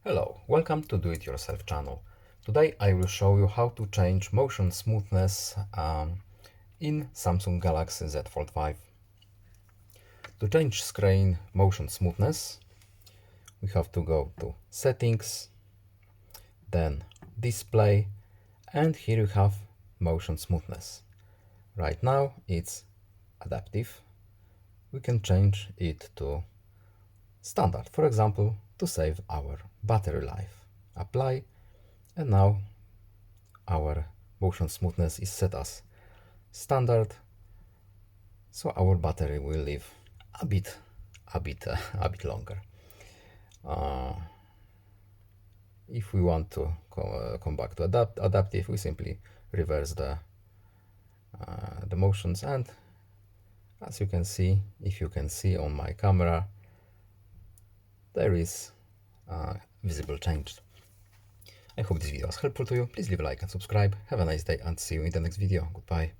Hello, welcome to Do It Yourself channel. Today I will show you how to change motion smoothness in Samsung Galaxy Z Fold5. To change screen motion smoothness, we have to go to Settings, then Display, and here you have motion smoothness. Right now it's adaptive. We can change it to standard, for example, to save our battery life. Apply, and now our motion smoothness is set as standard, so our battery will live a bit longer. If we want to come back to adaptive, we simply reverse the motions, and as you can see, if you can see on my camera, there is visible change. I hope this video was helpful to you. Please leave a like and subscribe. Have a nice day and see you in the next video. Goodbye.